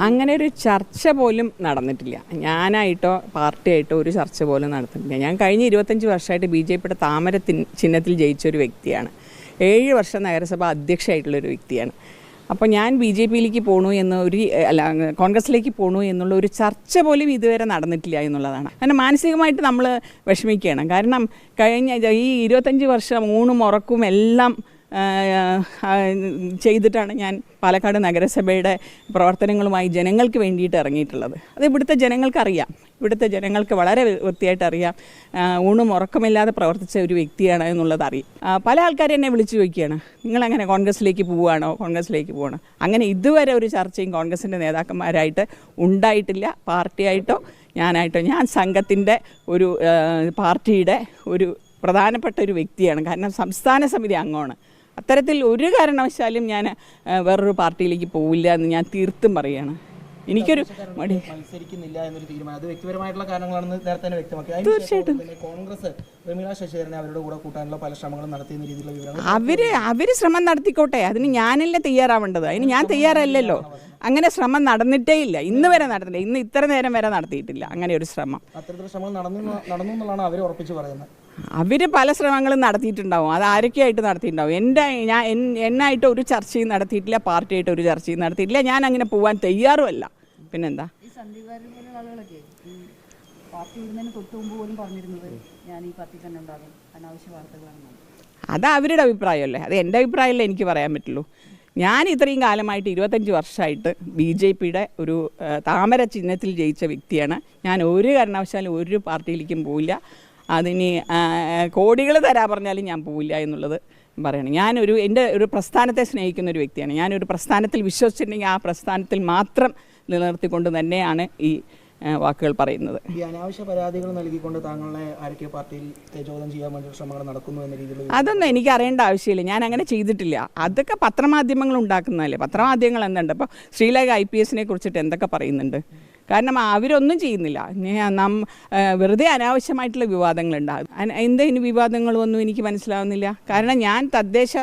അങ്ങനെ ഒരു ചർച്ച പോലും നടന്നിട്ടില്ല. ഞാനായിട്ടോ പാർട്ടിയായിട്ടോ ഒരു ചർച്ച പോലും നടന്നിട്ടില്ല. ഞാൻ കഴിഞ്ഞ 25 വർഷമായിട്ട് BJPയുടെ താമര ചിഹ്നത്തിൽ ജയിച്ചൊരു വ്യക്തിയാണ്. 7 വർഷം നഗരസഭ അധ്യക്ഷയായിട്ടുള്ളൊരു വ്യക്തിയാണ്. അപ്പോൾ ഞാൻ BJPയിലേക്ക് പോകണു എന്ന് കോൺഗ്രസിലേക്ക് പോകണു എന്നുള്ള ഒരു ചർച്ച പോലും ഇതുവരെ നടന്നിട്ടില്ല എന്നുള്ളതാണ്. കാരണം മാനസികമായിട്ട് നമ്മൾ വിഷമിക്കുകയാണ്. കാരണം കഴിഞ്ഞ ഈ 25 വർഷം ഊണും ഉറക്കും എല്ലാം ചെയ്തിട്ടാണ് ഞാൻ പാലക്കാട് നഗരസഭയുടെ പ്രവർത്തനങ്ങളുമായി ജനങ്ങൾക്ക് വേണ്ടിയിട്ട് ഇറങ്ങിയിട്ടുള്ളത്. അത് ഇവിടുത്തെ ജനങ്ങൾക്കറിയാം. ഇവിടുത്തെ ജനങ്ങൾക്ക് വളരെ വൃത്തിയായിട്ട് അറിയാം. ഊണും ഉറക്കമില്ലാതെ പ്രവർത്തിച്ച ഒരു വ്യക്തിയാണ് എന്നുള്ളത് അറിയാം. പല ആൾക്കാരും എന്നെ വിളിച്ചു ചോദിക്കുകയാണ്, നിങ്ങളങ്ങനെ കോൺഗ്രസിലേക്ക് പോവുകയാണോ. അങ്ങനെ ഇതുവരെ ഒരു ചർച്ചയും കോൺഗ്രസിൻ്റെ നേതാക്കന്മാരായിട്ട് ഉണ്ടായിട്ടില്ല. പാർട്ടിയായിട്ടോ ഞാനായിട്ടോ. ഞാൻ സംഘത്തിൻ്റെ ഒരു പാർട്ടിയുടെ ഒരു പ്രധാനപ്പെട്ട ഒരു വ്യക്തിയാണ്. കാരണം സംസ്ഥാന സമിതി അംഗമാണ്. അത്തരത്തിൽ ഒരു കാരണവശാലും ഞാൻ വേറൊരു പാർട്ടിയിലേക്ക് പോവില്ല എന്ന് ഞാൻ തീർത്തും പറയുകയാണ്. എനിക്കൊരു മത്സരിക്കുന്നില്ല എന്നൊരു തീരുമാനം അത് വ്യക്തിപരമായിട്ടുള്ള കാരണങ്ങളാണെന്ന് നേരത്തെ തന്നെ വ്യക്തമാക്കി. തീർച്ചയായിട്ടും കോൺഗ്രസ് പ്രമീള ശശിധരനെ അവരുടെ കൂടെ കൂട്ടാനുള്ള പല ശ്രമങ്ങളും നടത്തിയെന്ന രീതിയിലുള്ള വിവരങ്ങൾ അവർ ശ്രമം നടത്തിക്കോട്ടെ. അതിന് ഞാനല്ലേ തയ്യാറാവേണ്ടത്. അതിന് ഞാൻ തയ്യാറല്ലല്ലോ. അങ്ങനെ ശ്രമം നടന്നിട്ടേ ഇല്ല. ഇന്ന് വരെ നടന്നില്ല. ഇന്ന് ഇത്ര നേരം വരെ നടത്തിയിട്ടില്ല അങ്ങനെ ഒരു ശ്രമം. അത്തരത്തിലുള്ള ശ്രമം നടന്നു എന്നുള്ളതാണ് അവർ ഉറപ്പിച്ച് പറയുന്നത്. അവർ പല ശ്രമങ്ങളും നടത്തിയിട്ടുണ്ടാവും. അത് ആരൊക്കെയായിട്ട് നടത്തിയിട്ടുണ്ടാവും. എന്നായിട്ട് ഒരു ചർച്ചയും നടത്തിയിട്ടില്ല. പാർട്ടിയായിട്ട് ഒരു ചർച്ചയും നടത്തിയിട്ടില്ല. ഞാൻ അങ്ങനെ പോകാൻ തയ്യാറുമല്ല. പിന്നെന്താ, അത് അവരുടെ അഭിപ്രായമല്ലേ. അത് എൻ്റെ അഭിപ്രായമല്ലേ എനിക്ക് പറയാൻ പറ്റുള്ളൂ. ഞാൻ ഇത്രയും കാലമായിട്ട് 25 വർഷമായിട്ട് BJPയുടെ ഒരു താമര ചിഹ്നത്തിൽ ജയിച്ച വ്യക്തിയാണ്. ഞാൻ ഒരു കാരണവശാലും ഒരു പാർട്ടിയിലേക്കും പോവില്ല. അതിന് കോടികൾ തരാൻ പറഞ്ഞാലും ഞാൻ പോവില്ല എന്നുള്ളത് പറയണം. എൻ്റെ ഒരു പ്രസ്ഥാനത്തെ സ്നേഹിക്കുന്ന ഒരു വ്യക്തിയാണ്. ഞാനൊരു പ്രസ്ഥാനത്തിൽ വിശ്വസിച്ചിട്ടുണ്ടെങ്കിൽ ആ പ്രസ്ഥാനത്തിൽ മാത്രം നിലനിർത്തിക്കൊണ്ട് തന്നെയാണ് ഈ വാക്കുകൾ പറയുന്നത്. ഈ അനാവശ്യ പരാതികൾ നൽകിക്കൊണ്ട് താങ്കളെ ആരൊക്കെ പാർട്ടിയിൽ ചോദ്യം ചെയ്യാൻ വേണ്ടി ശ്രമങ്ങൾ നടക്കുന്നു എന്ന രീതിയിൽ അതൊന്നും എനിക്ക് അറിയേണ്ട ആവശ്യമില്ല. ഞാൻ അങ്ങനെ ചെയ്തിട്ടില്ല. അതൊക്കെ പത്രമാധ്യമങ്ങൾ ഉണ്ടാക്കുന്നതല്ലേ. പത്രമാധ്യമങ്ങൾ എന്തുണ്ട്. ഇപ്പോൾ ശ്രീലേഖ IPSനെ കുറിച്ചിട്ട് എന്തൊക്കെ പറയുന്നുണ്ട്. കാരണം അവരൊന്നും ചെയ്യുന്നില്ല. വെറുതെ അനാവശ്യമായിട്ടുള്ള വിവാദങ്ങളുണ്ടാകും. എന്തിന് വിവാദങ്ങളൊന്നും എനിക്ക് മനസ്സിലാവുന്നില്ല. കാരണം ഞാൻ തദ്ദേശ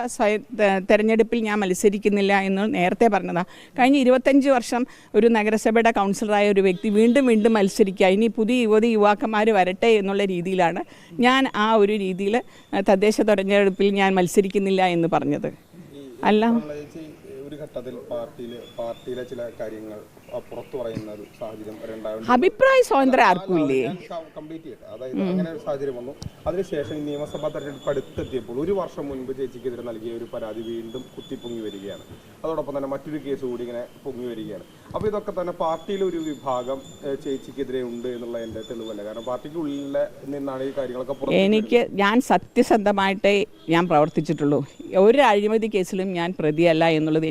തെരഞ്ഞെടുപ്പിൽ ഞാൻ മത്സരിക്കുന്നില്ല എന്ന് നേരത്തെ പറഞ്ഞതാണ്. കഴിഞ്ഞ 25 വർഷം ഒരു നഗരസഭയുടെ കൗൺസിലറായ ഒരു വ്യക്തി വീണ്ടും മത്സരിക്കുക, ഇനി പുതിയ യുവാക്കന്മാർ വരട്ടെ എന്നുള്ള രീതിയിലാണ് ഞാൻ ആ ഒരു രീതിയിൽ തദ്ദേശ തെരഞ്ഞെടുപ്പിൽ ഞാൻ മത്സരിക്കുന്നില്ല എന്ന് പറഞ്ഞത്. അല്ല, ഒരു ഘട്ടത്തിൽ പാർട്ടിയിലെ ചില കാര്യങ്ങൾ പുറത്തു പറയുന്ന ഒരു സാഹചര്യം അഭിപ്രായ സ്വാതന്ത്ര്യം ആർക്കുമില്ലേ. കംപ്ലീറ്റ് ചെയ്യട്ടെ. അതായത് അങ്ങനെ ഒരു സാഹചര്യം വന്നു. അതിനുശേഷം നിയമസഭാ തെരഞ്ഞെടുപ്പ് അടുത്തെത്തിയപ്പോൾ 1 വർഷം മുൻപ് ചേച്ചിക്കെതിരെ നൽകിയ ഒരു പരാതി വീണ്ടും കുത്തിപ്പൊങ്ങി വരികയാണ്. അതോടൊപ്പം തന്നെ മറ്റൊരു കേസ് കൂടി ഇങ്ങനെ പൊങ്ങി വരികയാണ്. അപ്പോൾ ഇതൊക്കെ തന്നെ പാർട്ടിയിലെ ഒരു വിഭാഗം ചേച്ചിക്കെതിരെ ഉണ്ട് എന്നുള്ള എൻ്റെ തെളിവല്ല. കാരണം പാർട്ടിക്കുള്ളിൽ നിന്നാണ് ഈ കാര്യങ്ങളൊക്കെ. ഞാൻ സത്യസന്ധമായിട്ടേ ഞാൻ പ്രവർത്തിച്ചിട്ടുള്ളൂ. ഒരു അഴിമതി കേസിലും ഞാൻ പ്രതിയല്ല എന്നുള്ളത്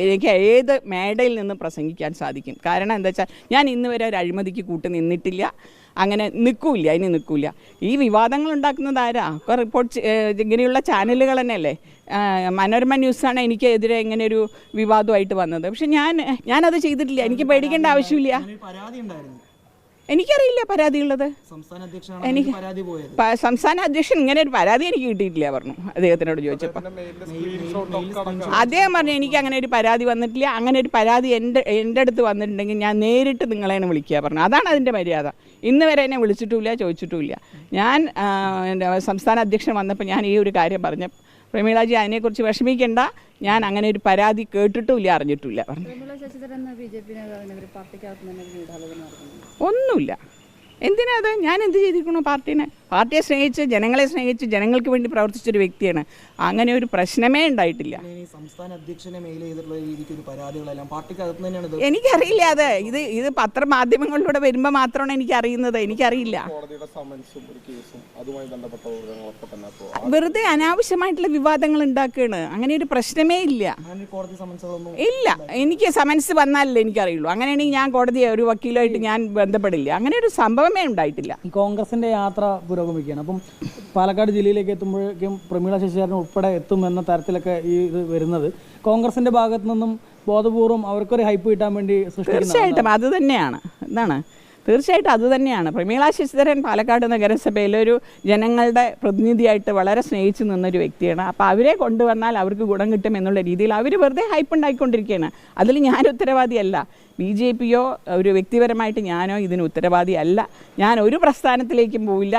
എനിക്ക് ഏത് മേടയിൽ നിന്ന് പ്രസംഗിക്കാൻ സാധിക്കും. കാരണം എന്താ വെച്ചാൽ ഞാൻ ഇന്ന് വരെ ഒരു അഴിമതിക്ക് നിന്നിട്ടില്ല. അങ്ങനെ നിൽക്കില്ല. ഈ വിവാദങ്ങൾ ഉണ്ടാക്കുന്നത് ആരാ? റിപ്പോർട്ട് ഇങ്ങനെയുള്ള ചാനലുകൾ തന്നെയല്ലേ. മനോരമ ന്യൂസാണ് എനിക്കെതിരെ ഇങ്ങനെ ഒരു വിവാദമായിട്ട് വന്നത്. പക്ഷെ ഞാനത് ചെയ്തിട്ടില്ല. എനിക്ക് പേടിക്കേണ്ട ആവശ്യമില്ല. എനിക്കറിയില്ല പരാതിയുള്ളത്. സംസ്ഥാന അധ്യക്ഷൻ ഇങ്ങനെ ഒരു പരാതി എനിക്ക് കിട്ടിയിട്ടില്ല പറഞ്ഞു. അദ്ദേഹത്തിനോട് ചോദിച്ചപ്പോൾ അദ്ദേഹം പറഞ്ഞു എനിക്ക് അങ്ങനെ ഒരു പരാതി വന്നിട്ടില്ല. അങ്ങനെ ഒരു പരാതി എൻ്റെ അടുത്ത് വന്നിട്ടുണ്ടെങ്കിൽ ഞാൻ നേരിട്ട് നിങ്ങളെന്നെ വിളിക്കുക പറഞ്ഞു. അതാണ് അതിൻ്റെ മര്യാദ. ഇന്ന് വരെ എന്നെ വിളിച്ചിട്ടുമില്ല, ചോദിച്ചിട്ടുമില്ല. ഞാൻ സംസ്ഥാന അധ്യക്ഷൻ വന്നപ്പോൾ ഞാൻ ഈ ഒരു കാര്യം പറഞ്ഞ പ്രമീളാജി അതിനെക്കുറിച്ച് വിഷമിക്കേണ്ട, ഞാൻ അങ്ങനെ ഒരു പരാതി കേട്ടിട്ടുമില്ല, അറിഞ്ഞിട്ടുമില്ല പറഞ്ഞു. ഒന്നുമില്ല. എന്തിനാ അത്? ഞാൻ എന്ത് ചെയ്തിരിക്കണു? പാർട്ടിയെ സ്നേഹിച്ച് ജനങ്ങളെ സ്നേഹിച്ച് ജനങ്ങൾക്ക് വേണ്ടി പ്രവർത്തിച്ചൊരു വ്യക്തിയാണ്. അങ്ങനെ ഒരു പ്രശ്നമേ ഉണ്ടായിട്ടില്ല. സംസ്ഥാന അധ്യക്ഷനെ മെയിൽ ചെയ്തിട്ടുള്ള രീതിക്ക് ഒരു പരാതികളെല്ലാം പാർട്ടിക്കകത്ത് തന്നെയാണ്. എനിക്കറിയില്ല. ഇത് പത്രമാധ്യമങ്ങളിലൂടെ വരുമ്പോൾ മാത്രമാണ് എനിക്കറിയുന്നത്. എനിക്കറിയില്ല. വെറുതെ അനാവശ്യമായിട്ടുള്ള വിവാദങ്ങൾ ഉണ്ടാക്കുകയാണ്. അങ്ങനെ ഒരു പ്രശ്നമേ ഇല്ല. എനിക്ക് സമൻസ് വന്നാലല്ലേ എനിക്കറിയുള്ളൂ. അങ്ങനെയാണെങ്കിൽ ഞാൻ കോടതിയെ ഒരു വക്കീലുമായിട്ട് ഞാൻ ബന്ധപ്പെടില്ല. അങ്ങനെ ഒരു സംഭവമേ ഉണ്ടായിട്ടില്ല. കോൺഗ്രസിന്റെ യാത്ര പുരോഗമിക്കുകയാണ്. അപ്പം പാലക്കാട് ജില്ലയിലേക്ക് എത്തുമ്പോഴേക്കും പ്രമീള ശശിധരൻ ഉൾപ്പെടെ എത്തുമെന്ന തരത്തിലൊക്കെ ഈ ഇത് വരുന്നത് കോൺഗ്രസിന്റെ ഭാഗത്തു നിന്നും ബോധപൂർവം അവർക്കൊരു ഹൈപ്പ് കിട്ടാൻ വേണ്ടി തീർച്ചയായിട്ടും അത് തന്നെയാണ്. എന്താണ് തീർച്ചയായിട്ടും അതുതന്നെയാണ്. പ്രമീള ശശിധരൻ പാലക്കാട് നഗരസഭയിലൊരു ജനങ്ങളുടെ പ്രതിനിധിയായിട്ട് വളരെ സ്നേഹിച്ച് നിന്നൊരു വ്യക്തിയാണ്. അപ്പോൾ അവരെ കൊണ്ടുവന്നാൽ അവർക്ക് ഗുണം കിട്ടും എന്നുള്ള രീതിയിൽ അവർ വെറുതെ ഹൈപ്പ് ഉണ്ടായിക്കൊണ്ടിരിക്കുകയാണ്. അതിൽ ഞാൻ ഉത്തരവാദിയല്ല. BJPയോ ഒരു വ്യക്തിപരമായിട്ട് ഞാനോ ഇതിന് ഉത്തരവാദിയല്ല. ഞാൻ ഒരു പ്രസ്ഥാനത്തിലേക്കും പോവില്ല.